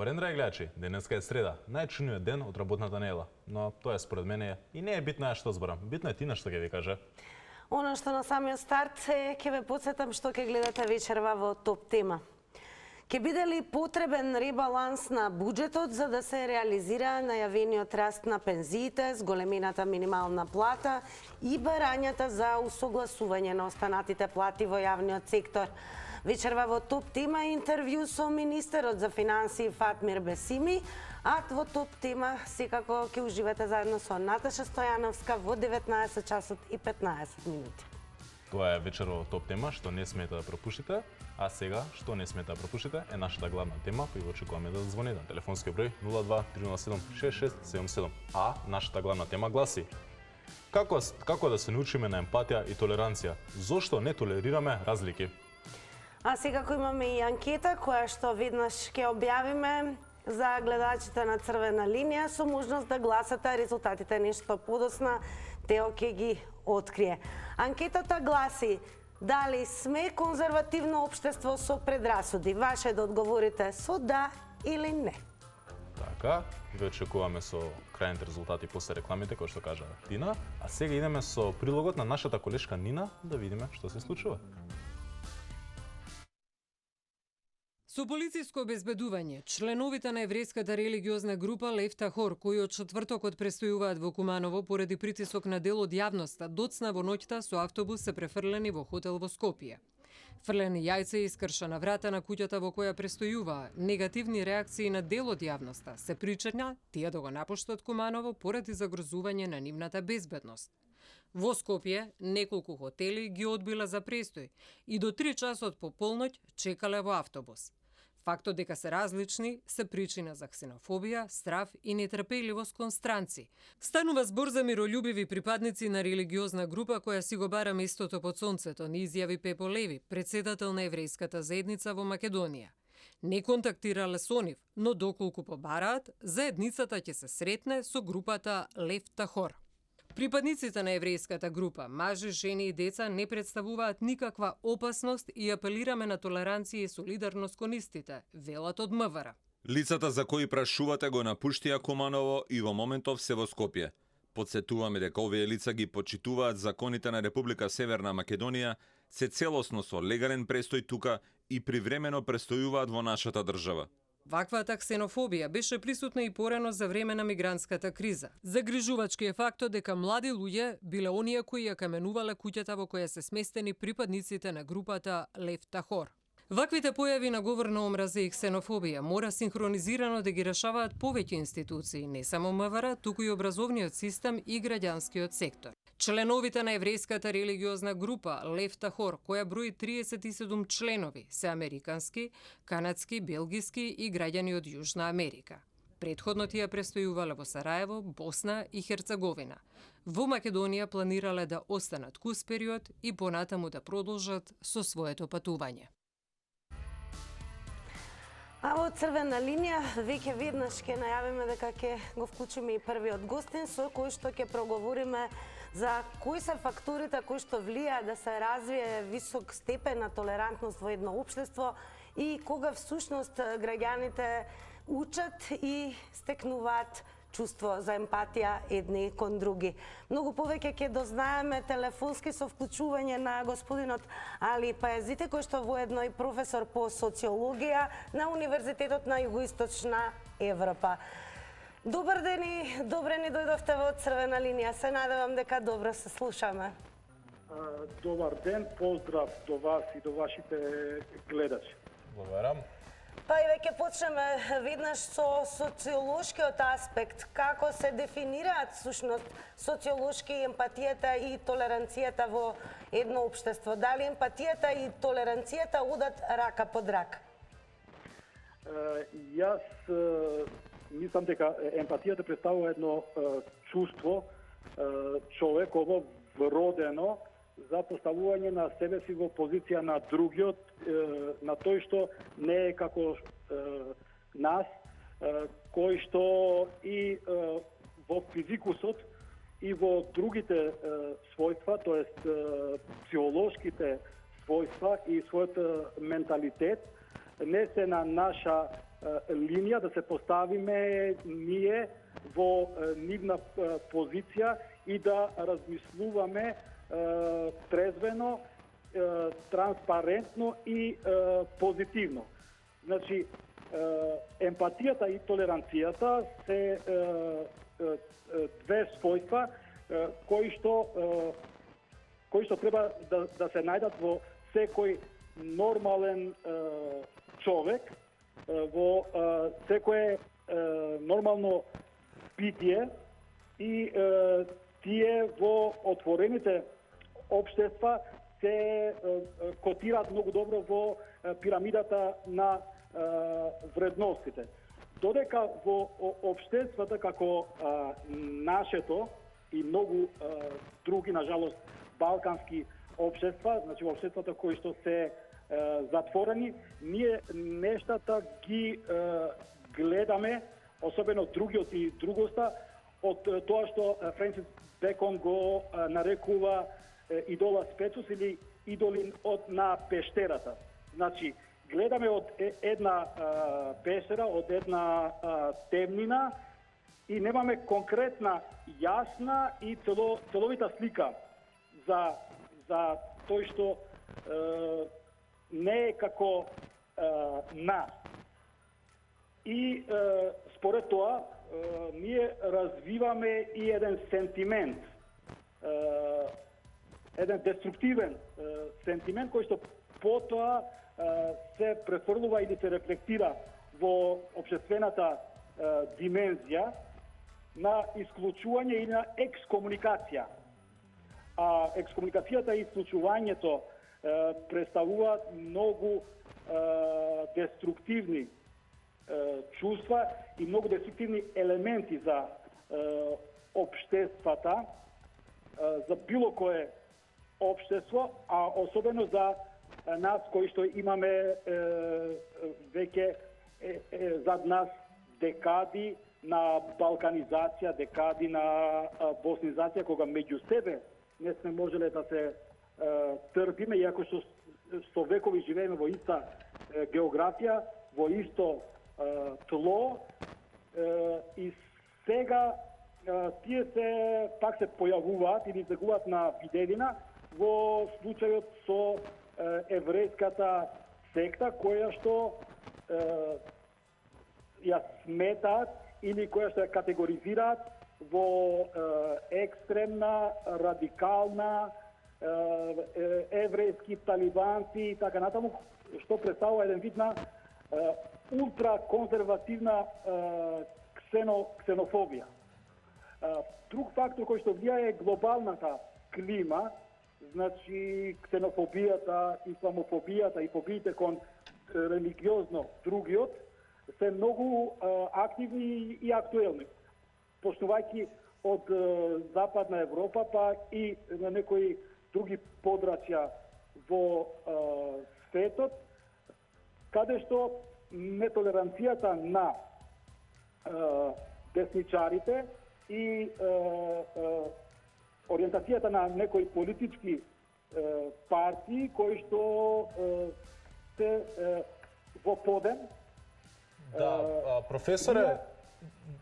Добар ден, драги гледачи. Денеска е среда, најчудниот ден од работната недела. Но тоа според мене и не е битно што зборам. Битно е Тина што ќе ви каже. Оно што на самиот старт е, ќе ве потсетам што ќе гледате вечерва во топ тема. Ќе биде ли потребен ребаланс на буџетот за да се реализира најавениот раст на пензиите, зголемената минимална плата и барањата за усогласување на останатите плати во јавниот сектор? Вечерва во топ тема интервју со министерот за финансии Фатмир Бесими, а во топ тема секако ќе уживате заедно со Наташа Стојановска во 19 часот и 15 минути. Тоа е вечерва во топ тема што не смете да пропуштите, а сега што не смете да пропуштите е нашата главна тема која очекуваме да звоните на телефонски број 02 307 6677. А нашата главна тема гласи: Како да се научиме на емпатија и толеранција? Зошто не толерираме разлики? А секако имаме и анкета која што веднаш ќе објавиме за гледачите на Црвена линија со можност да гласате, резултатите нешто подоцна Тео ќе ги открие. Анкетата гласи: дали сме конзервативно општество со предрасуди? Ваше е да одговорите со да или не. Така, ве очекуваме со крајните резултати после рекламите, кои што кажа Тина, а сега идеме со прилогот на нашата колешка Нина да видиме што се случува. Со полициско обезбедување, членовите на еврејската религиозна група Лев Тахор, кои од четвртокот престојуваат во Куманово поради притисок на дел од јавноста, доцна во ноќта со автобус се префрлени во хотел во Скопје. Фрлени јајца и искршана врата на куќата во која престојуваа, негативни реакции на дел од јавноста се причина тие да го напуштат Куманово поради загрозување на нивната безбедност. Во Скопје неколку хотели ги одбила за престој и до 3 часот по полноќ чекале во автобус. Фактот дека се различни се причина за ксенофобија, страф и нетрпеливост кон странци. Станува збор за миролюбиви припадници на религиозна група која си го бара местото под сонцето, ни изјави Пепо Леви, председател на еврејската заедница во Македонија. Не контактирале со нив, но доколку побараат, заедницата ќе се сретне со групата Лев Тахор. Припадниците на еврејската група, мажи, жени и деца, не представуваат никаква опасност и апелираме на толеранција и солидарност кон истите, велат од МВР. Лицата за кои прашувате го напуштија Куманово и во моментов се во Скопје. Подсетуваме дека овие лица ги почитуваат законите на Република Северна Македонија, се целосно со легален престој тука и привремено престојуваат во нашата држава. Ваквата ксенофобија беше присутна и порано за време на мигрантската криза. Загрижувачки е фактот дека млади луѓе биле оние кои ја каменувале куќата во која се сместени припадниците на групата Лев Тахор. Ваквите појави на говор на омраза и ксенофобија мора синхронизирано да ги решаваат повеќе институции, не само МВР, туку и образовниот систем и граѓанскиот сектор. Членовите на еврејската религиозна група Лев Тахор, која брои 37 членови, се американски, канадски, белгиски и граѓани од Јужна Америка. Претходно тие престојувале во Сараево, Босна и Херцеговина. Во Македонија планирале да останат кус период и понатаму да продолжат со своето патување. А во Црвена линија веќе веднаш ќе најавиме дека ќе го вклучиме и првиот гостин со кој што ќе проговориме за кои се факторите кои што влијаат да се развие висок степен на толерантност во едно општество и кога всушност граѓаните учат и стекнуваат чувство за емпатија едни кон други. Многу повеќе ќе дознаеме телефонски со вклучување на господинот Али Пајазите, кој што воедно и професор по социологија на Универзитетот на Југоисточна Европа. Добар ден и добре ни дојдовте во Црвена линија. Се надевам дека добро се слушаме. Добар ден, поздрав до вас и до вашите гледачи. Благодарам. Па и веќе почнеме веднаш со социолошкиот аспект. Како се дефинираат всушност социолошки емпатијата и толеранцијата во едно општество? Дали емпатијата и толеранцијата одат рака под рака? Јас мислам дека емпатијата представува едно чувство човеково вродено за поставување на себе си во позиција на другиот, на тој што не е како нас, кој што и во физикусот и во другите својства, тоест психолошките својства и својот менталитет, не се на наша линија, да се поставиме ние во нивна позиција и да размислуваме трезвено, транспарентно и позитивно. Значи, емпатијата и толеранцијата се две својства кои што треба да се најдат во секој нормален човек, во секое нормално битие и тие во отворените општества се котираат многу добро во пирамидата на вредностите. Додека во општествата како нашето и многу други, нажалост, балкански општества, значи општествата кои што се затворени, ние нештата ги гледаме, особено другиот и другоста, од тоа што Френсис Бекон го нарекува идола спецус или идолин на пештерата. Значи, гледаме од една пештера, од една темнина и немаме конкретна, јасна и целовита слика за тој што не е како нас. И според тоа, ние развиваме и еден сентимент, еден деструктивен сентимент кој што потоа се префрлува или се рефлектира во општествената димензија на исклучување и на екскомуникација. А екскомуникацијата и исклучувањето представуваат многу деструктивни чувства и многу деструктивни елементи за општествата, за било кое општество, а особено за нас кои што имаме веќе зад нас декади на балканизација, декади на боснизација, кога меѓу себе не сме можеле да се трпиме, иако што со векови живееме во иста географија, во исто тло, и сега тие пак се појавуваат или излегуваат на виделина во случајот со еврејската секта, која што ја сметаат или која што ја категоризираат во екстремна, радикална, еврејски талибанци и така натаму, што представува еден вид на ултраконзервативна ксенофобија. Друг фактор кој што влијае е глобалната клима, значи ксенофобијата, исламофобијата и фобиите кон религиозно другиот се многу активни и актуелни, почнувајќи од Западна Европа, па и на некои други подрачја во светот, каде што нетолеранцијата на десничарите и ориентацијата на некои политички партии кои што се во подем. Да, професоре,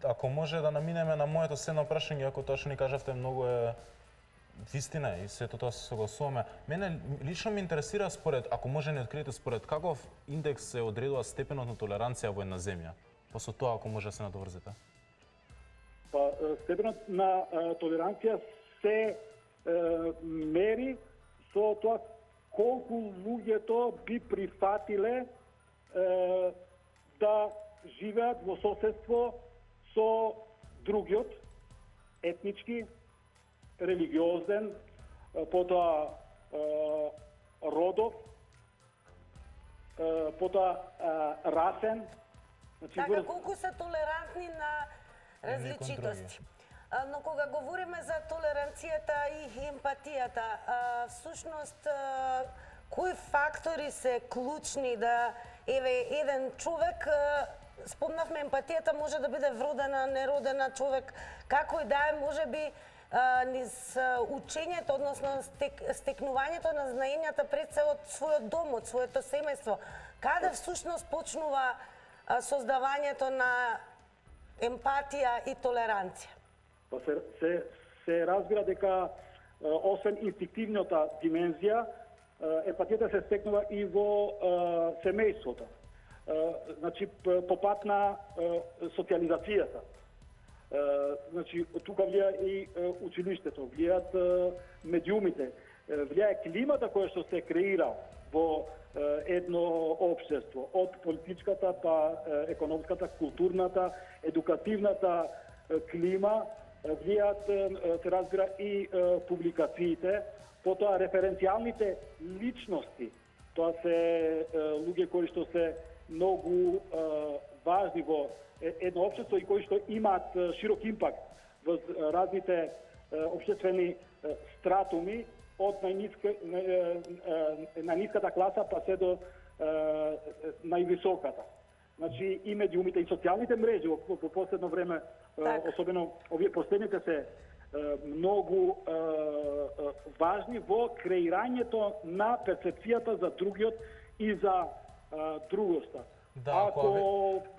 ако може да наминеме на моето следно прашање, ако тоа што ни кажавте многу е вистина и сето тоа се согласуваме. Мене лично ме интересира според, ако може не откриете според каков индекс се одредува степенот на толеранција во една земја. Па со тоа ако може да се надоврзете. Па степенот на толеранција се мери со тоа колку луѓето би прифатиле да живеат во соседство со другиот, етнички, религиозен, потоа родов, потоа расен. Така, колку се толерантни на различитости. Но кога говориме за толеранцијата и емпатијата, всушност, кои фактори се клучни да, еден човек, спомнавме, емпатијата може да биде вродена, неродена, човек, како и да е, може би, низ учењето, односно стекнувањето на знаењата пред се од својот дом, од своето семејство. Каде всушност почнува создавањето на емпатија и толеранција? Па се разбира дека освен инстинктивната димензија, емпатијата се стекнува и во семејството. Значи, по пат на социализацијата. Значи, тука влија и училиштето, влијаат медиумите, влијае климата која што се креира во едно општество, од политичката па економската, културната, едукативната клима, влијаат, се разбира, и публикациите, потоа референцијалните личности. Тоа се луѓе кои што се многу важни во едно општество и кои што имаат широк импакт во разните општествени стратуми, од најниската класа па се до највисоката. Значи и медиумите и социјалните мрежи во последно време, особено овие последните, се многу важни во креирањето на перцепцијата за другиот и за другоста. Да,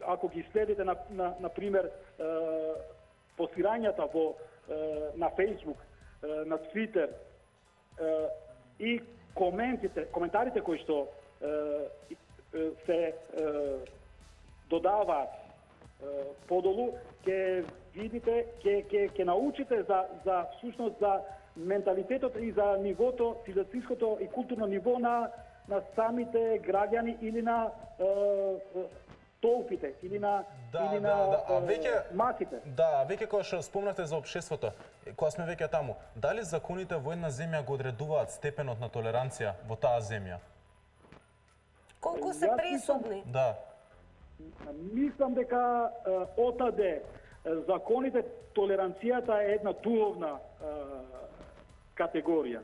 ако ги следите на пример постирањата на Facebook, на Twitter и коментарите кои што се додаваат подолу, ќе видите, ќе научите за всушност за менталитетот и за нивото, цивилизацијското и културно ниво на самите граѓани или на толпите, или на масите. Да, веќе кога што спомнавте за општеството, кога сме веќе таму, дали законите во една земја го одредуваат степенот на толеранција во таа земја? Колку се пресудни? Да. Мислам дека отаде законите, толеранцијата е една духовна категорија,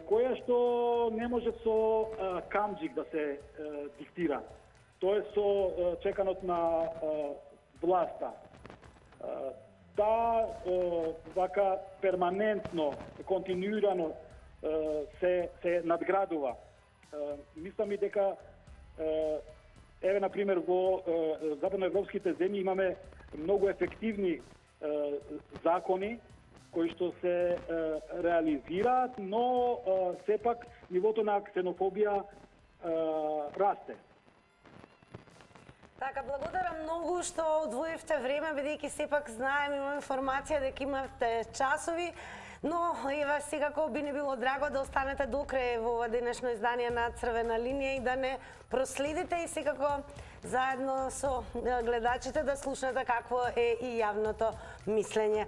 која што не може со камџик да се диктира. Тоа е со чеканот на власта. Таа вака перманентно, континуирано се надградува. Мислам и дека еве на пример во западноевропските земји имаме многу ефективни закони кои што се реализираат, но сепак нивото на ксенофобија расте. Така, благодарам многу што одвоивте време, бидејќи сепак знаем, имам информација дека имате часови, но ева секако би ни било драго да останете до крај во ова денешно издание на Црвена линија и да не проследите и секако заедно со гледачите да слушнете какво е и јавното мислење.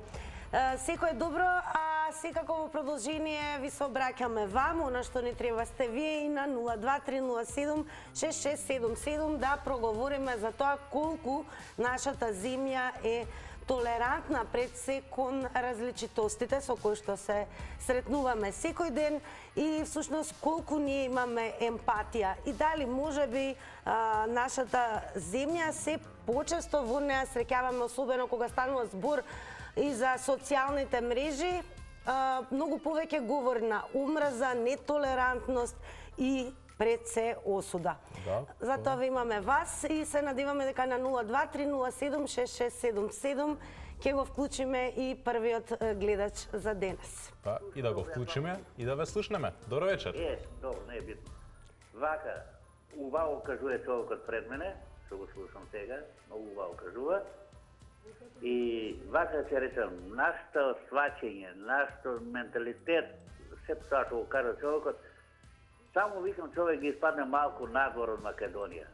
Секој добро, а секако во продолжение ви се обраќаме вам, она што ни треба сте вие и на 02307-6677 да проговориме за тоа колку нашата земја е толерантна пред се кон различитостите со кои што се сретнуваме секој ден и всушност колку ние имаме емпатија и дали можеби нашата земја се почесто во неа среќаваме, особено кога станува збор и за социјалните мрежи, многу повеќе говори на омраза, нетолерантност и пред се осуда. Да, затоа ви имаме вас и се надеваме дека на 023076677 ќе го вклучиме и првиот гледач за денес. Па, и да го вклучиме и да ве слушнеме. Добро вечер. Добро, не е битно. Вака, убаво кажува човекот пред мене, што го слушам сега, многу убаво кажува. И вака ќе речам, нашето сваќање, нашето менталитет, се тоа што го кажа човекот, само викам човек ги испадне малку надвор од Македонија.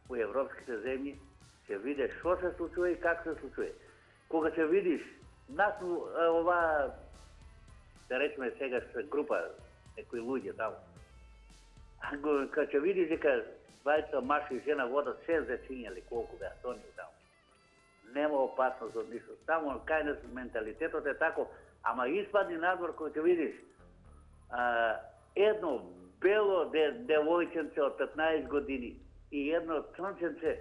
У европските земји ќе видиш што се случува и как се случува. Кога ќе видиш нас ова, да речеме сега група, некои луѓе таму, кога ќе видиш дека двајца маж и жена водат 6 дечиња или колку беа тони таму. Нема опасност од ништо. Само кај менталитетот е тако, ама испадни надвор кој ќе видиш едно бело девојченце од 15 години и едно црнченце,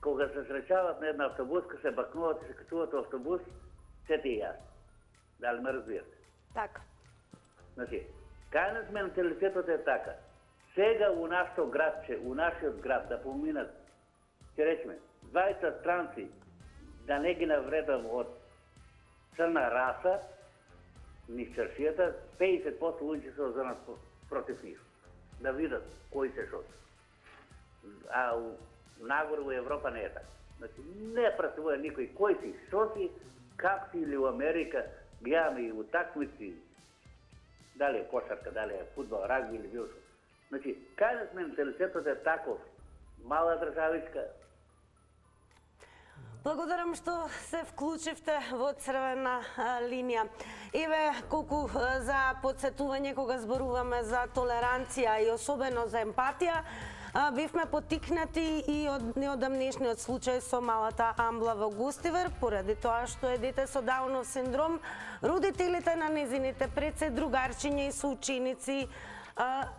кога се среќават на една автобуска, се бакнуват и се качуват во автобус, се ти јас. Дали ме разбирате? Така. Значи, кај менталитетот е така. Сега у нашето градче, у нашиот град да поминат ќе речеме, двајца странци, да не ги навредам од црна раса, низ чаршијата, 50% луѓе се озрнат против нив. Да видат кои се шо. А нагоре во Европа не е така. Значи, не прашува никој кој си, шо си, как си, или у Америка, гледаме и утакмици, дали е кошарка, дали е фудбал, рагби или било шо. Значи, кај менталитетот е таков, мала државичка. Благодарам што се вклучивте во црвена линија. Еве колку за подсетување кога зборуваме за толеранција и особено за емпатија, бевме поттикнати и од неодамнешниот случај со малата Амбла во Гостивар, поради тоа што е дете со Даунов синдром. Родителите на незините предсе другарчиња и соученици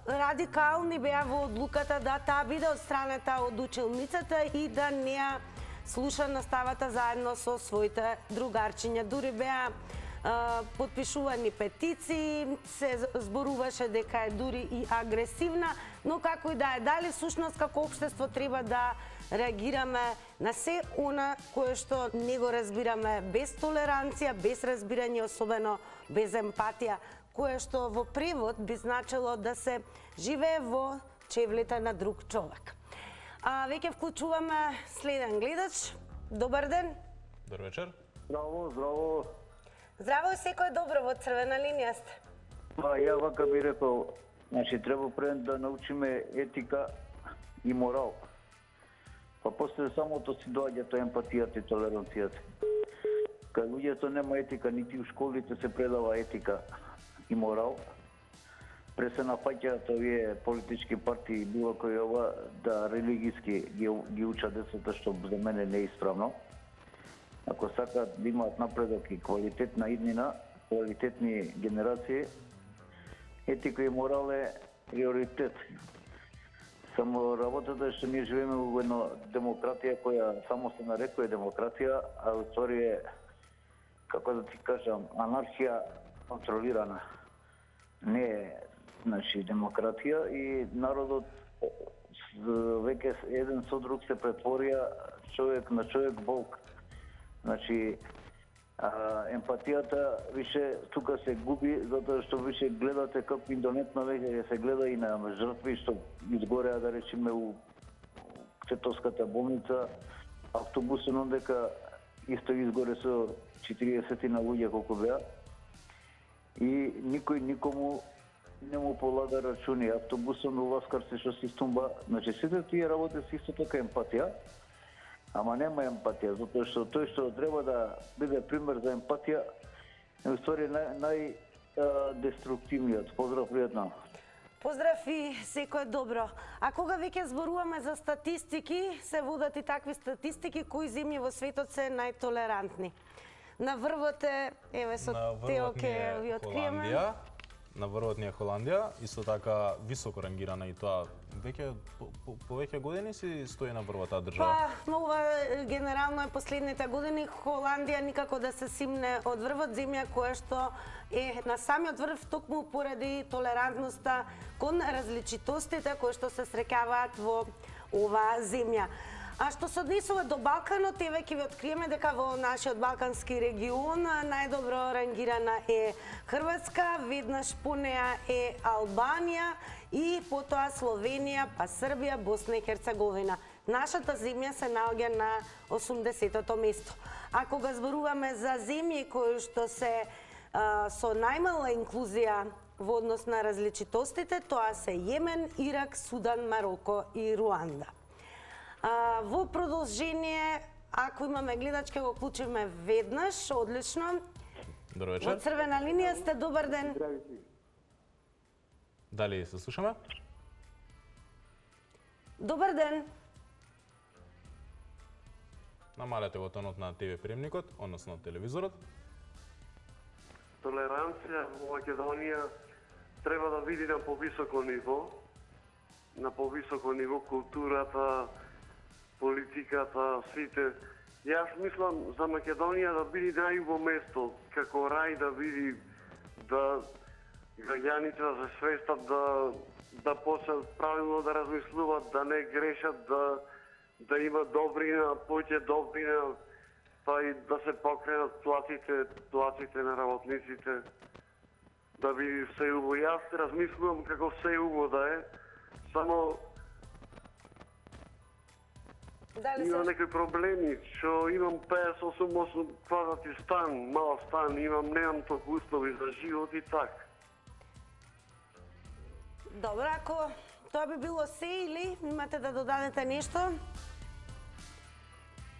радикални беа во одлуката да таа биде отстранета од училницата и да не ја слуша наставата заедно со своите другарчиња. Дури беа подпишувани петиции, се зборуваше дека е дури и агресивна, но како и да е, дали всушност како општество треба да реагираме на се она кое што не го разбираме без толеранција, без разбирање, особено без емпатија, кое што во превод би значило да се живее во чевлите на друг човек. Веќе вклучуваме следен гледач. Добар ден. Добар вечер. Здраво, здраво. Здраво и секој добро, во црвена линија сте. Ја вака би рекол, значи треба пред да научиме етика и морал. Па после самото си доаѓа тоа емпатијата и толеранцијата. Кај луѓето нема етика, нити у школите се предава етика и морал. Пред се нафаќаат овие политички партии, било кој ова, да религиски ги учат децата, што за мене не е исправно. Ако сакаат да имаат напредок и квалитетна иднина, квалитетни генерации, етика и морал е приоритет. Само работата е што ние живееме во една демократија која само се нарекува демократија, а уствари е, како да ти кажам, анархија контролирана. Не е, значи, демократија и народот веќе еден со друг се претворија човек на човек волк. Значи, емпатијата више тука се губи, затоа што више гледате како индонетно веќе се гледа и на жртви што изгореа, да речеме, у Цетовската болница, автобусот ондека исто изгоре со 40 на луѓе колку беа. И никој никому не му полага рачуни. Автобусот у Ласкар се што се стумба. Значи, сите тие работи се исто така емпатија. Ама нема емпатија, затоа што тој што треба да биде пример за емпатија е уствари најдеструктивниот. Поздрав, пријатно. Поздрав и секој добро. А кога веќе зборуваме за статистики, се водат и такви статистики кои земји во светот се најтолерантни. На врвот е, еве со Тео ке ви откриеме. На врвот ни е Холандија, исто така високо рангирана и тоа веќе повеќе години си стои на врвот таа држава. Па, ова генерално е последните години Холандија никако да се симне од врвот, земја која што е на самиот врв токму поради толерантноста кон различитостите кои што се среќаваат во оваа земја. А што се однесува до Балканот, еве ќе ви откриеме дека во нашиот балкански регион најдобро рангирана е Хрватска, веднаш по неа е Албанија и потоа Словенија, па Србија, Босна и Херцеговина. Нашата земја се наоѓа на 80-то место. А кога зборуваме за земји кои што се со најмала инклузија во однос на различитостите, тоа се Јемен, Ирак, Судан, Мароко и Руанда. Во продолжение, ако имаме гледачка, го вклучиме веднаш, одлично. Добро вечер. Во црвена линија сте, добар ден. Дали се слушаме? Добар ден. Намалете го тонот на ТВ приемникот, односно телевизорот. Толеранција во Македонија треба да види на повисоко ниво, културата, политиката, сите. Јас мислам за Македонија да биде најубаво место, како рај да биде, да граѓаните да се свестат, да почнат правилно да размислуваат, да не грешат, да има добрина, повеќе добрина, па и да се покренат платите на работниците, да би се убаво. Јас размислувам како се убаво да е, само имам некои проблеми, што имам 58 квадрати стан, мал стан, немам толку услови за живот и така. Добро, ако тоа би било се или имате да додадете нешто?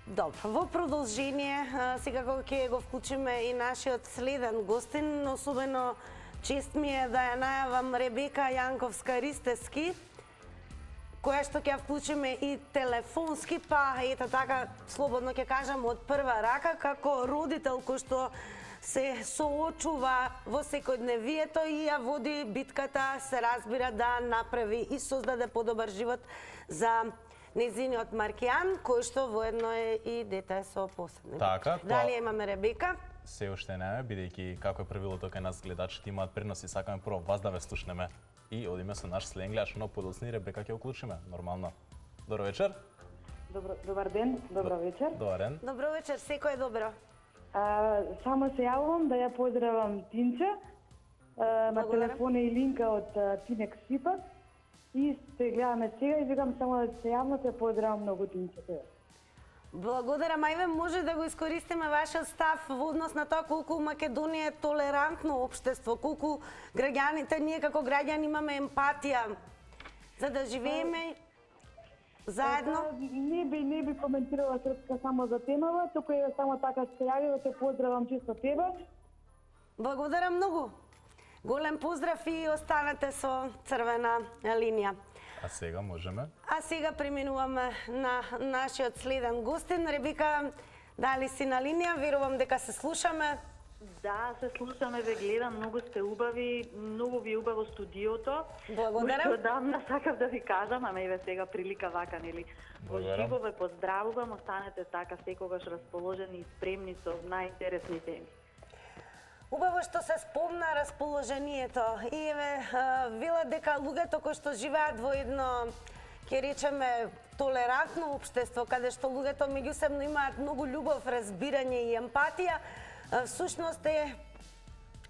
Добро, во продолжение, секако ќе го вклучиме и нашиот следен гостин, особено чест ми е да ја најавам Ребека Јанковска-Ристевски, која што ќе вклучиме и телефонски, па ето така, слободно ќе кажам, од прва рака, како родител кој што се соочува во секојдневието и ја води битката, се разбира, да направи и создаде подобар живот за нејзиниот Маркијан, кој што воедно е и дете со посебни. Така, дали имаме Ребека? Се уште не, бидејќи како е правилото кај нас гледачите имаат принос и сакаме прво вас да ве слушнеме и одиме со наш сленглаш, но подоцни Ребека ќе уклучиме, нормално. Добро вечер. Добар ден, добро вечер. Добар ден. Добро вечер, секој е добро. Само се јавувам да ја поздравам Тинче, на телефона и линка од Тинек Сипат и се гледаме сега и викам само да се јавно те поздравам многу Тинче. Благодарам, ајве може да го искористиме вашиот став во однос на тоа колку Македонија е толерантно општество, колку граѓаните, ние како граѓани имаме емпатија за да живееме заедно. Не би коментирала Српска само за темава, туку е само така се јави да те поздравам чисто тебе. Благодарам многу. Голем поздрав и останете со црвена линија. А сега можеме? А сега преминуваме на нашиот следен гостин. Ребека, дали си на линија? Верувам дека се слушаме. Да, се слушаме, ве гледам, многу сте убави, многу ви е убаво студиото. Благодарам. Уште одамна сакав да ви кажам, ама еве сега прилика вака, нели? Во живо ве поздравувам, останете така секогаш расположени и спремни со најинтересни теми. Убаво што се спомна расположението. И еве, велат дека луѓето кои што живеат во едно, ќе речеме, толерантно општество, каде што луѓето меѓусебно имаат многу љубов, разбирање и емпатија, всушност е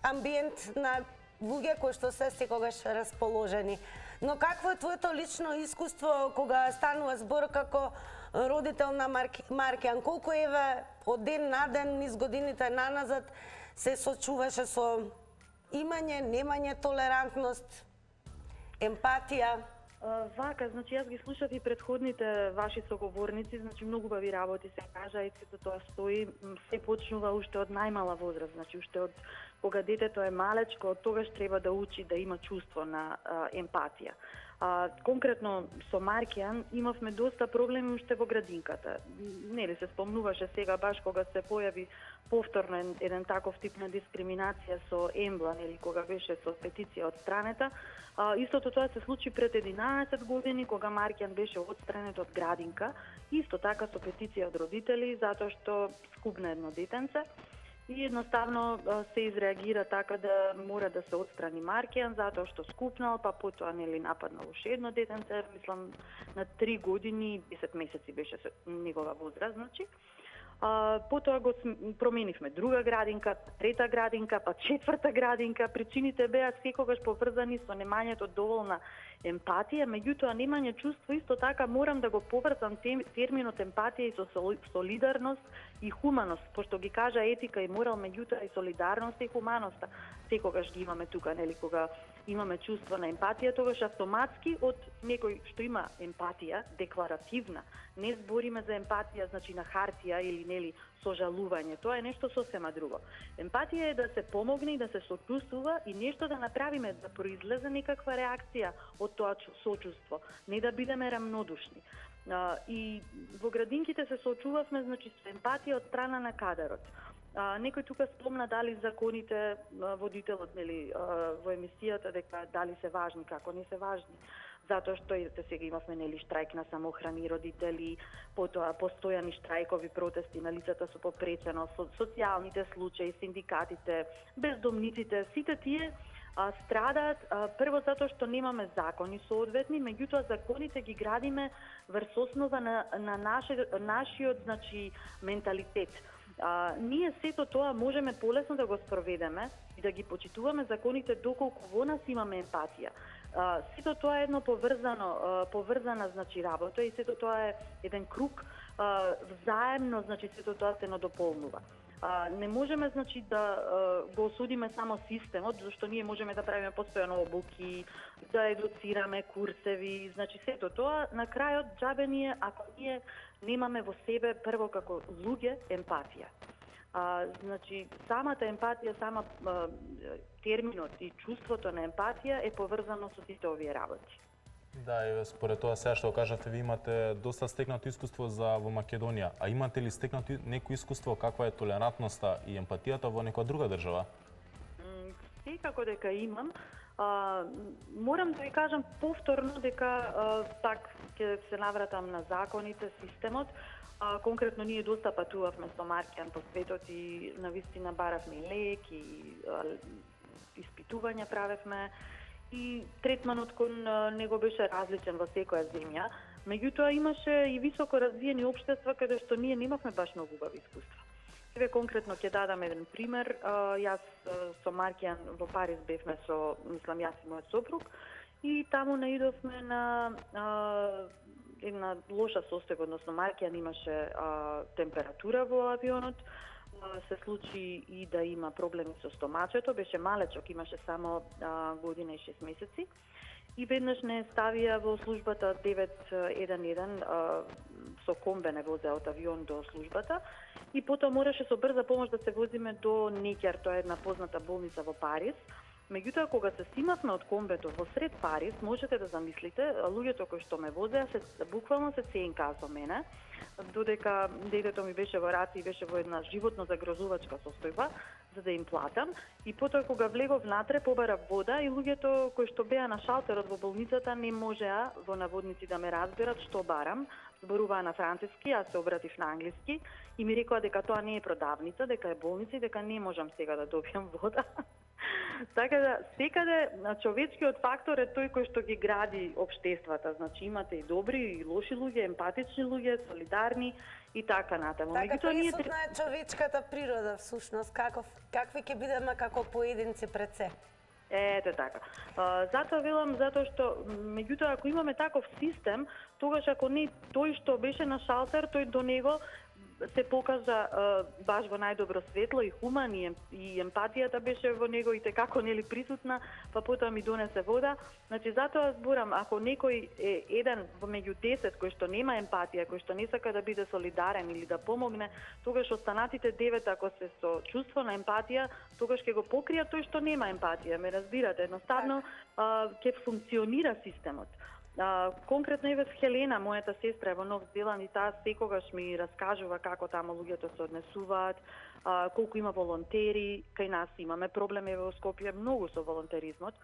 амбиент на луѓе кои што се секогаш расположени. Но какво е твоето лично искуство кога станува збор како родител на Маркијан? Колку еве од ден на ден низ годините наназад се сочуваше со имање, немање толерантност, емпатија? Вака, значи јас ги слушав и предходните ваши соговорници, значи многу убави работи се кажа и сето тоа стои, се почнува уште од најмала возраст, значи уште од кога детето е малечко, од тогаш треба да учи да има чувство на емпатија. Конкретно со Маркијан имавме доста проблеми уште во градинката. Нели се спомнуваше сега баш кога се појави повторно еден таков тип на дискриминација со Ембла, нели кога беше со петиција од страната. Истото тоа се случи пред 11 години кога Маркијан беше отстранет од градинка, исто така со петиција од родители затоа што скубна едно детенце. И едноставно се изреагира така да мора да се отстрани Маркијан затоа што скупнал, па потоа нели нападнал уште едно детенце, мислам на 3 години и 10 месеци беше негова возраст, значи. Потоа го променивме друга градинка, трета градинка, па четврта градинка. Причините беа секогаш поврзани со немањето доволна емпатија, меѓутоа немање чувство исто така морам да го поврзам терминот емпатија и со солидарност и хуманост, пошто ги кажа етика и морал, меѓутоа и солидарност и хуманоста секогаш ги имаме тука, нели, кога имаме чувство на емпатија, тогаш автоматски од некој што има емпатија декларативна, не збориме за емпатија значи на хартија или нели сожалување, тоа е нешто сосема друго. Емпатија е да се помогне и да се сочувствува и нешто да направиме, да произлезе некаква реакција од тоа сочувство, не да бидеме рамнодушни. И во градинките се соочувавме значи со емпатија од страна на кадарот. Некој тука спомна дали законите, водителот нели во емисијата дека дали се важни, како не се важни. Затоа што сега имавме нели штрајк на самоохрани родители, потоа постојани штрајкови протести на лицата со попреченост, социјалните случаи, синдикатите, бездомниците, сите тие Страдаат прво затоа што немаме закони соодветни, меѓутоа законите ги градиме врз основа на нашиот значи менталитет. Ние сето тоа можеме полесно да го спроведеме и да ги почитуваме законите доколку во нас имаме емпатија. Сето тоа е едно поврзана значи работа и сето тоа е еден круг взаемно, значи сето тоа се надополнува. Не можеме значи да го осудиме само системот, зашто ние можеме да правиме постојано обуки, да едуцираме курсеви, значи сето тоа на крајот џабе ние ако ние немаме во себе прво како луѓе емпатија. Значи самата емпатија, терминот и чувството на емпатија е поврзано со сите овие работи. Да, и според тоа сега што кажавте, ви имате доста стекнато искуство во Македонија, а имате ли стекнато некој искуство каква е толерантноста и емпатијата во некоја друга држава? Секако дека имам. Морам да ви кажам повторно дека пак ќе се навратам на законите, системот. Конкретно ние доста патувавме со Маркијан по светот и навистина баравме лек и испитувања правевме. И третманот кон него беше различен во секоја земја. Меѓутоа имаше и високо развиени општества каде што ние немавме баш многу убави искуства. Еве конкретно ќе дадам еден пример. Јас со Маркијан во Париз бевме со, мислам, јас и мојот сопруг и таму наидовме на една лоша состојба, односно Маркијан имаше температура во авионот. Се случи и да има проблеми со стомачето, беше малечок, имаше само година и 6 месеци. И веднаш не ставија во службата 911, со комбе не возеа од авион до службата. И потоа мораше со брза помош да се возиме до Некер, тоа е една позната болница во Париз. Меѓутоа, кога се симавме од комбето во сред Париз, можете да замислите, луѓето кои што ме возеа, буквално се ценкаа со мене, додека детето ми беше во раци и беше во една животно загрозувачка состојба, за да им платам. И потоа, кога влегов внатре, побарав вода и луѓето кои што беа на шалтерот во болницата не можеа, во наводници, да ме разберат што барам. Зборуваа на француски, јас се обратив на англиски и ми рекоа дека тоа не е продавница, дека е болница и дека не можам сега да добијам вода. Така да, секаде човечкиот фактор е тој кој што ги гради општествата. Значи имате и добри и лоши луѓе, емпатични луѓе, солидарни и така натаму. Така присутна е човечката природа всушност, какви ќе бидеме како поединци пред се. Ете така. Затоа велам, затоа што, меѓутоа, ако имаме таков систем, тогаш ако не тој што беше на шалтер, тој до него се покажа баш во најдобро светло и хуман и емпатијата беше во него и како нели присутна, па потоа ми донесе вода. Значи затоа зборам, ако некој е еден во меѓу 10 кој што нема емпатија, кој што не сака да биде солидарен или да помогне, тогаш останатите 9 ако се со чувство на емпатија, тогаш ќе го покријат тој што нема емпатија. Ме разбирате, едноставно ќе функционира системот. Конкретно еве Хелена, мојата сестра е во Нов Зеланд и таа секогаш ми раскажува како таму луѓето се однесуваат, колку има волонтери, кај нас имаме проблеми во Скопје многу со волонтеризмот.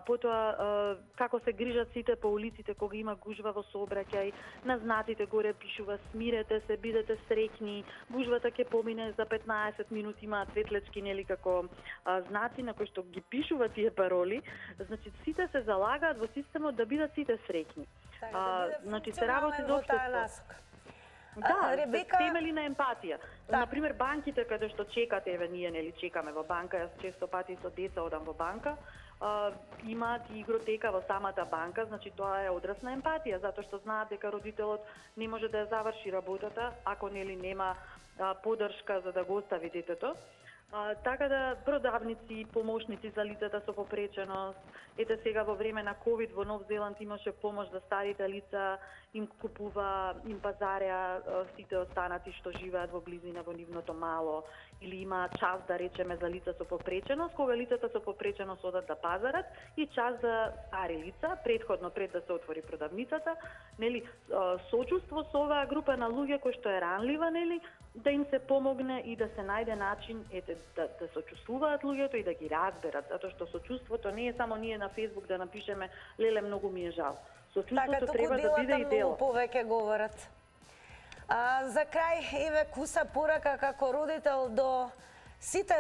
Потоа како се грижат сите по улиците кога има гужва во сообраќај, на знаците горе пишува смирете се, бидете среќни, гужвата ќе помине за 15 минути, имаат светлечки нели како знаци на кои што ги пишува тие пароли. Значи сите се залагаат во системот да бидат сите среќни. Значи се работи за општество. Да, Ребека... темели на емпатија. Да. Например, банките каде што чекате, еве ние нели чекаме во банка, јас често пати со деца одам во банка, имаат и игротека во самата банка, значи тоа е одраз на емпатија, затоа што знаат дека родителот не може да ја заврши работата ако нели нема поддршка за да го остави детето. Така да продавници, помошници за лицата со попреченост. Ете сега во време на ковид во Нов Зеланд имаше помош за старите лица, им купува, им пазаря сите останати што живеат во близина во нивното мало или има час да речеме за лица со попреченост, кога лицата со попреченост одат да пазарат и час за стари лица, претходно пред да се отвори продавницата, нели сочувство со оваа група на луѓе кои што е ранлива, нели, да им се помогне и да се најде начин да сочувствуваат луѓето и да ги разберат, затоа што сочувството не е само ние на Facebook да напишеме леле многу ми е жал. Сочувството треба да биде и дело. Така повеќе говорат. За крај, еве куса порака како родител до сите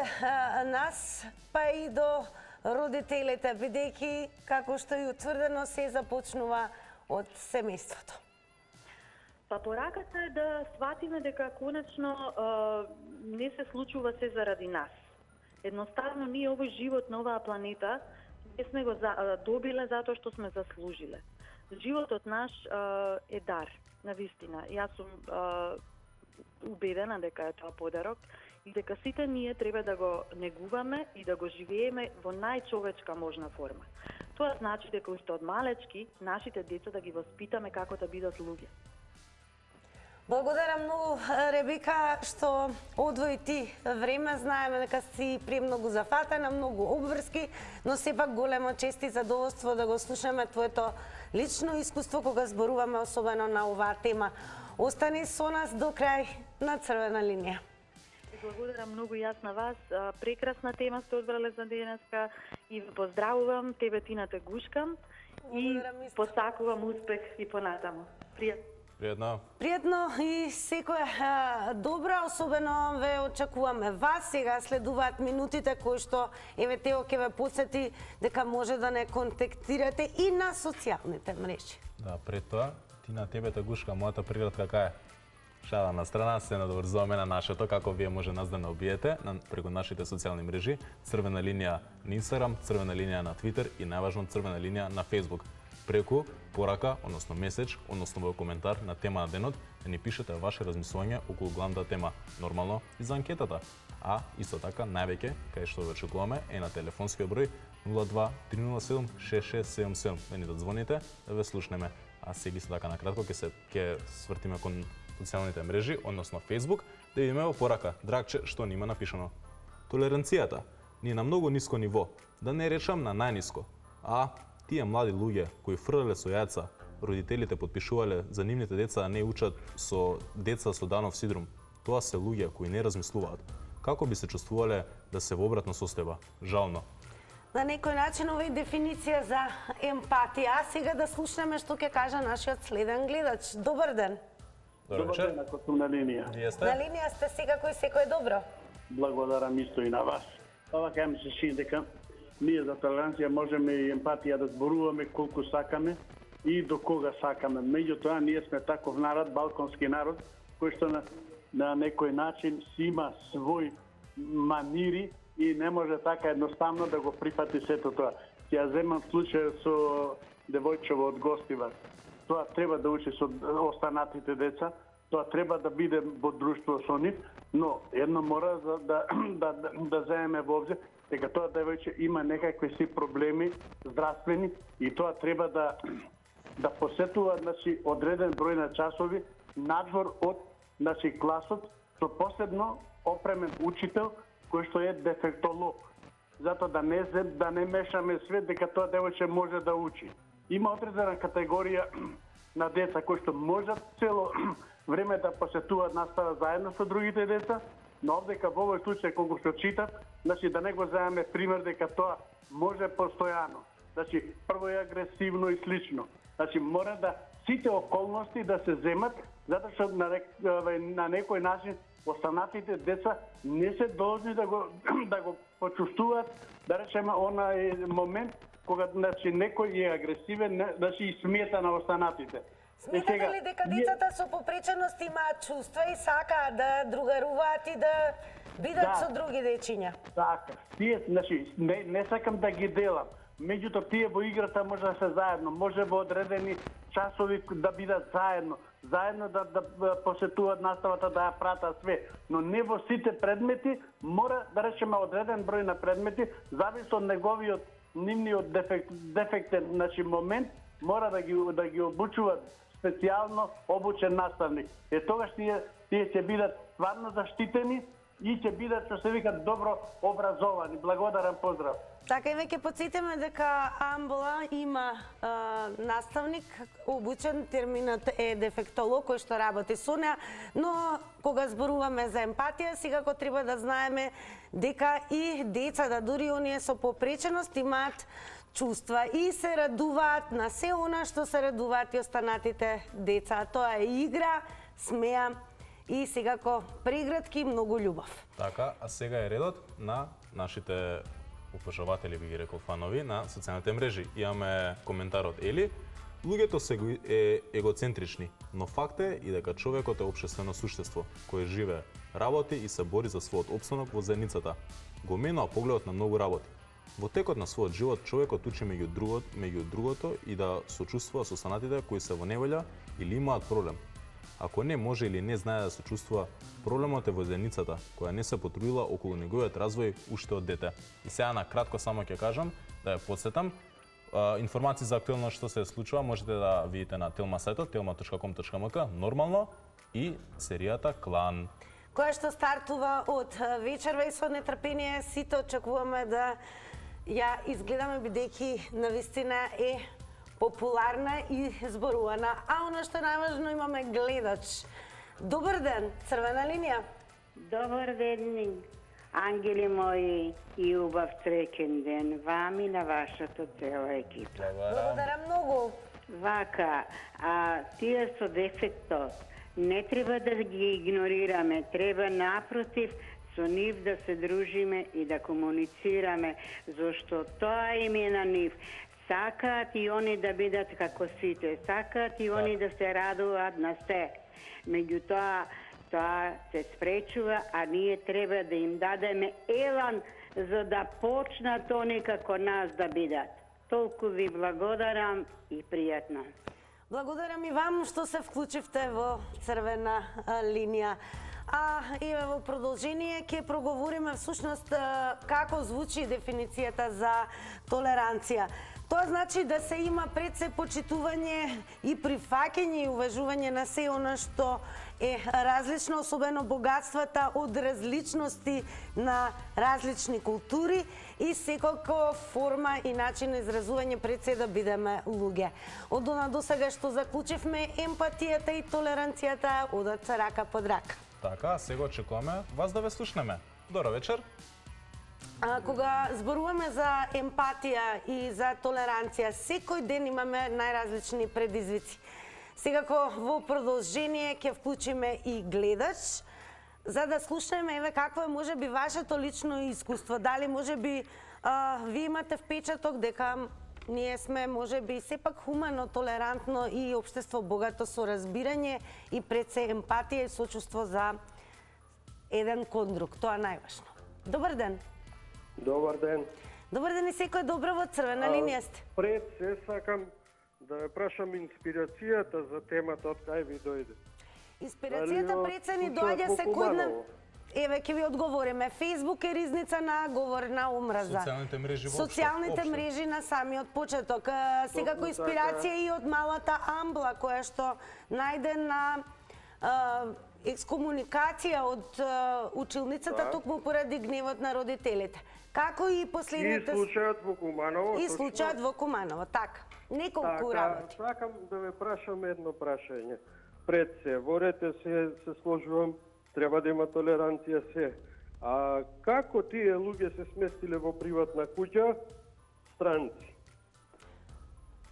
нас, па и до родителите, бидејќи, како што и утврдено, се започнува од семејството? Па пораката е да сватиме дека конечно не се случува се заради нас. Едноставно ние овој живот на оваа планета не сме го добиле затоа што сме заслужиле. Животот наш е дар, навистина. Јас сум убедена дека е тоа подарок и дека сите ние треба да го негуваме и да го живееме во најчовечка можна форма. Тоа значи дека уште од малечки нашите деца да ги воспитаме како да бидат луѓе. Благодарам многу, Ребека, што одвои ти време. Знаеме дека си премногу зафатена, многу обврски, но сепак големо чест и задоволство да го слушаме твоето лично искуство кога зборуваме особено на оваа тема. Остани со нас до крај на Црвена линија. Благодарам многу јас на вас. Прекрасна тема сте одбрале за денеска и ве поздравувам, тебе Тина те гушкам и посакувам успех и понатаму. Пријатно. Пријатно и секој добро, особено ве очекуваме вас. Сега следуваат минутите кои што еве Тео ќе ве потсети дека може да не контактирате и на социјалните мрежи. Да, пред тоа, ти на тебе те гушка, мојата приградка кај е? Шала на страна, се надоврзуваме на нашето, како вие може нас да не обиете преку нашите социјални мрежи, Црвена линија на Инстаграм, Црвена линија на Твитер и најважно Црвена линија на Фејсбук. Преку порака, односно меседж, односно во коментар на тема на денот, да ни пишете ваше размислување околу главната тема, нормално и за анкетата. А исто така највеќе, кај што ве очекуваме, е на телефонскиот број 02 307 6677 да ни дозвоните, да ве слушнеме. А сега исто така накратко ќе свртиме кон социјалните мрежи, односно Facebook, да видиме во порака. Драгче, што ни има напишано? Толеранцијата ни е на многу ниско ниво, да не речам на најниско. А тие млади луѓе кои фрлеле со јајца, родителите потпишувале за нивните деца да не учат со деца со Даунов синдром. Тоа се луѓе кои не размислуваат. Како би се чувствувале да се во обратна состојба? Жално. На некој начин ова е дефиниција за емпатија. А сега да слушнеме што ќе кажа нашиот следен гледач. Добар ден. Добар ден, ако сум на линија. На линија сте сега, кој секој е добро. Благодарам исто и на вас. Ова кај ми се ши дека ние за толеранција можеме и емпатија да зборуваме колку сакаме и до кога сакаме. Меѓутоа, ние сме таков народ, балкански народ, кој што на некој начин си има свој манири и не може така едноставно да го прифати сето тоа. Ќе земам случај со девојчево од Гостивар. Тоа треба да учи со останатите деца, тоа треба да биде во друштво со нив, но едно мора да земеме во обзир дека тоа девојче има некакви си проблеми здравствени и тоа треба да посетува одреден број на часови надвор од класот со посебно опремен учител кој што е дефектолог. Затоа да не мешаме свет дека тоа девојче може да учи. Има одредена категорија на деца кои што можат цело време да посетуваат настава заедно со другите деца, но овдека во овој случај кога што читат, да не го земеме пример дека тоа може постојано. Прво е агресивно и слично. Мора да сите околности да се земат, затоа што на некој начин останатите деца не се должни да го почувствуваат, да речеме, онај момент кога некој е агресивен, и смета на останатите. Сметате ли дека децата со попреченост имаат чувства и сакаат да другаруваат и да бидат со други дечиња? Така. Тие, не сакам да ги делам. Меѓутоа, тие во играта може да се заедно, може во одредени часови да бидат заедно да посетуваат наставата, да ја пратат све. Но не во сите предмети, мора да речеме одреден број на предмети, зависи од нивниот дефектен момент, мора да ги обучуваат специјално обучен наставник. Тогаш тие ќе бидат стварно заштитени и ќе бидат, што се вика, добро образовани. Благодарам, поздрав. Така и веќе потсетиме дека Амбола има наставник обучен, терминот е дефектолог кој што работи со неа, но кога зборуваме за емпатија, секако треба да знаеме дека и децата, дури оние со попреченост, имаат чувства и се радуваат на се она што се радуваат и останатите деца. Тоа е игра, смеа и секако прегратки и многу љубов. Така, а сега е редот на нашите опожаватели, би ги рекол фанови, на социјалните мрежи. Имаме коментар од Ели. Луѓето се егоцентрични, но факт е и дека човекот е општествено суштество, кое живее, работи и се бори за својот опстанок во заедницата. Го менува погледот на многу работи. Во текот на својот живот човекот учи меѓу другото и да сочувствува со останатите кои се во неволја или имаат проблем. Ако не може или не знае да сочувствува, проблемот е во заедницата, која не се потрудила околу неговиот развој уште од дете. И сега на кратко само ќе кажам, да ја потсетам, информации за актуелно што се случува можете да видите на Телма сајтот, telma.com.mk, нормално, и серијата Клан, која што стартува од вечерва и со нетрпение сите очекуваме да ја изгледаме, бидејќи навистина е популарна и зборувана. А оно што е најважно, имаме гледач. Добар ден, Црвена линија. Добар ден, ангели мои, и убав среќен ден вам и на вашата цела екипа. Благодарам многу. Вака, тие со дефектот не треба да ги игнорираме, треба напротив со нив да се дружиме и да комуницираме, зашто тоа им е на нив. Сакаат и они да бидат како сите, сакаат и они да се радуваат на се. Меѓутоа, тоа се спречува, а ние треба да им дадеме елан за да почнат они како нас да бидат. Толку ви благодарам и пријатно. Благодарам и вам што се вклучивте во Црвена линија. И во продолжение ќе проговориме всушност како звучи дефиницијата за толеранција. Тоа значи да се има пред се почитување и прифаќање и уважување на се она што е различно, особено богатствата од различности на различни култури и секако форма и начин на изразување пред се да бидеме луѓе. Од она до сега што заклучивме, емпатијата и толеранцијата одат рака под рака. Така, сега очекуваме вас да ве слушнеме. Добро вечер. Кога зборуваме за емпатија и за толеранција, секој ден имаме најразлични предизвици. Секако во продолжение ќе вклучиме и гледач, за да слушнеме еве какво е можеби вашето лично искуство. Дали можеби ви имате впечаток дека ние сме можеби сепак хумано, толерантно и општество богато со разбирање и пред се емпатија и сочувство за еден кон друг. Тоа е најважно. Добар ден. Добар ден. Добар ден и секој добро во Црвена линија сте. Пред се сакам да ја прашам инспирацијата за темата од кај ви дојде. Инспирацијата пред се ни доаѓа секојдневно. Еве ќе ви одговориме. Фејсбук е ризница на говор на омраза. Социјалните мрежи на самиот почеток. Секако инспирација и од малата Амбла која што најде на екскомуникација од училницата токму поради гневот на родителите. Како и последните... И случајот во Куманово. И случајот во Куманово, така. Неколку работи. Сакам да ве прашам едно прашање. Пред се, во рете се сложувам, треба да има толеранција се. А како тие луѓе се сместиле во приватна куќа, странци?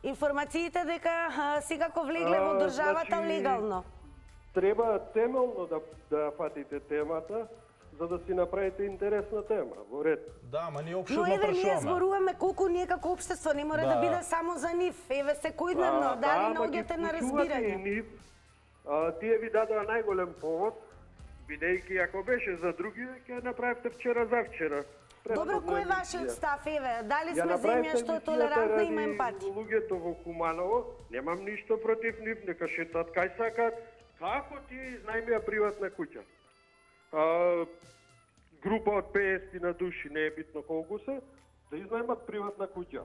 Информациите дека секако влегле во државата легално. Треба темелно да фатите темата, за да си направите интересна тема, во ред. Да, ама ние Но општедно еве, ние прашуваме. зборуваме колку ние како општество не мора да биде само за нив. Еве, секојдневно, дали наоѓате на разбирање? Тие ви дадоа најголем повод, бидејќи ако беше за други, ќе направите вчера завчера. Добро, кој е вашиот став, еве? Дали сме земја што е толерантна и има емпатија? Луѓето во Куманово, немам ништо против нив, нека шетат кај сакат. Како тие изнајмија приватна куќа? Група од 50 на души, не е битно колку се, да изнајмат приватна куќа.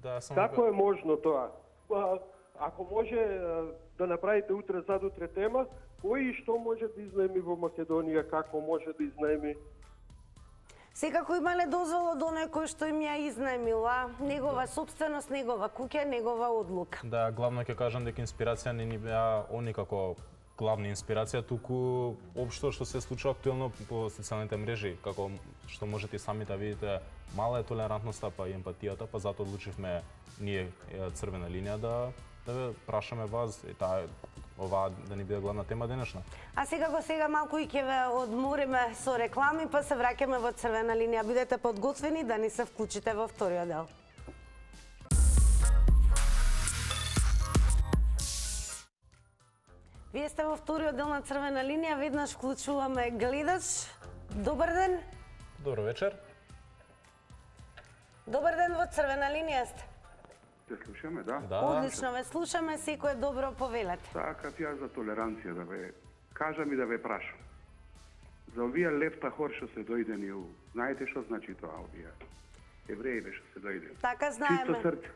Да, Како е можно тоа? Ако може да направите утре задутре тема, кој и што може да изнајми во Македонија, како може да изнајми? Секако имале дозвола од оној кој што им ја изнајмила, негова собственост, негова куќа, негова одлука. Да, главно ќе кажам дека инспирација не ни беа они како главна инспирација, туку општо што се случува актуелно по социјалните мрежи, како што можете и сами да видите, мала е толерантноста па и емпатијата, па затоа одлучивме ние Црвена линија да ве прашаме вас, оваа да ни биде главна тема денешна. А сега малку и ќе ве одмориме со реклами, па се враќаме во црвена линија. Бидете подготвени да ни се вклучите во вториот дел. Вие сте во вториот дел на црвена линија, веднаш вклучуваме гледач. Добар ден. Добро вечер. Добар ден, во црвена линија сте. Те слушаме, да? Одлично ве слушаме, секој е добро, повелете. Сакав јас за толеранција да ве кажам и да ве прашам. За овие лефта хор што се дојдени у, знаете што значи тоа овие евреи што се дојдени? Така знаеме. Чисто срце.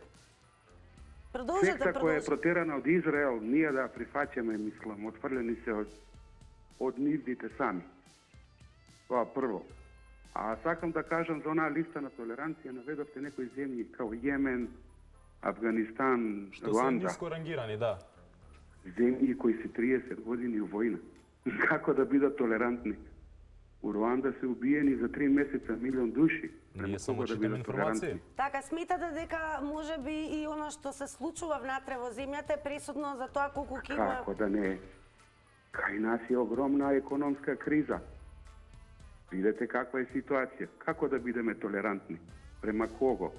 Продолжете, Секта која е протерана од Израел, ние да прифаќаме, мислам, отфрлени се од нивните сами. Тоа прво. А сакам да кажам за онаа листа на толеранција, наведовте некои земји као Јемен, Афганистан, Што Руанда. се ниско рангирани, да. Земји кои се 30 години у војна. Како да бидат толерантни? У Руанда се убиени за 3 месеца 1 милион души. Ние само читаме информации. Така, смитате дека можеби и оно што се случува внатре во земјата е пресудно за тоа колку ќе има... Како да не? Кај нас е огромна економска криза. Видете каква е ситуација. Како да бидеме толерантни? Према кого?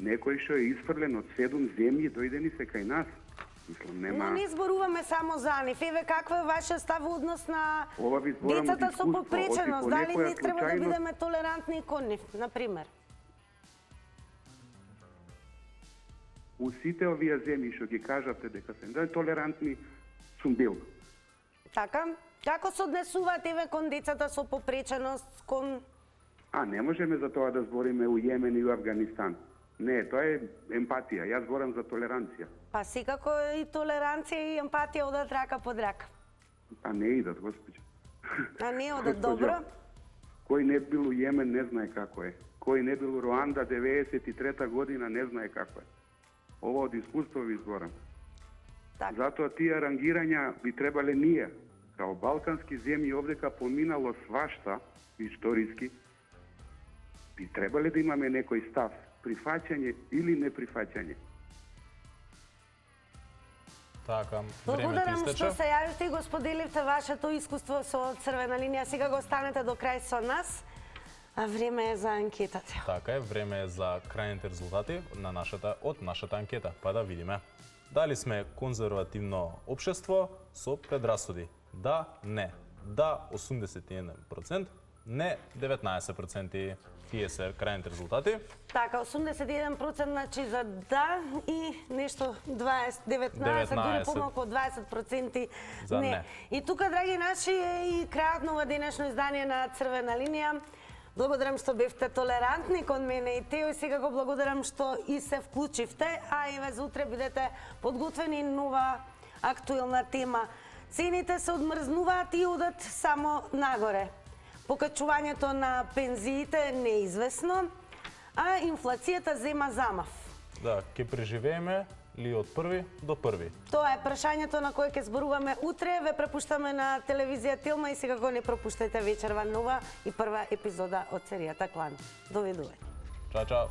Некој што е изфрлен од 7 земји дојдени се кај нас. Мислам, нема... Но не зборуваме само за нив. Еве, каква е вашиот став во однос на Ова ви зборам од децата со искуство, попреченост? оти по Дали некоја ние треба да случајност- бидеме толерантни кон нив, например? У сите овие земји што ги кажавте дека се толерантни, сум бил. Така? Како се однесуваат еве кон децата со попреченост, кон... А не можеме за тоа да збориме у Јемен и у Афганистан. Не, тоа е емпатија. Јас зборам за толеранција. Па секако и толеранција и емпатија одат рака под рака. А не идат, госпоđо. А не одат Госпоđо, добро? Кој не бил у Јемен не знае како е. Кој не бил у Руанда 93 година не знае како е. Ова од искуство ви зборам. Затоа тие рангирања би требале ние, као балкански земји овдека поминало свашта историски, би требале да имаме некој став, прифаќање или неприфаќање. Така, времето Благодарам што истече. се јавивте и го споделивте вашето искуство со црвена линија. Сега го останете до крај со нас, а време е за анкетата. Така е, време е за крајните резултати од нашата анкета. Па да видиме. Дали сме конзервативно општество со предрасуди? Да, не. Да, 81%, не 19%. Тие се крајните резултати. Така, 81% значи за да и нешто 19, дури помалку од 20% за не. не. И тука, драги наши, е и крајот на ова денешно издание на Црвена линија. Благодарам што бевте толерантни кон мене и Тео, и сега го благодарам што и се вклучивте, а и ве за утре бидете подготвени нова актуелна тема. Цените се одмрзнуваат и одат само нагоре. Покачувањето на пензиите е неизвестно, а инфлацијата зема замав. Да, ќе преживееме ли од први до први? Тоа е прашањето на кое ќе зборуваме утре. Ве препуштаме на телевизија Телма и сега го не пропуштете вечерва нова и прва епизода од серијата Клан. Довидување. Чао, чао.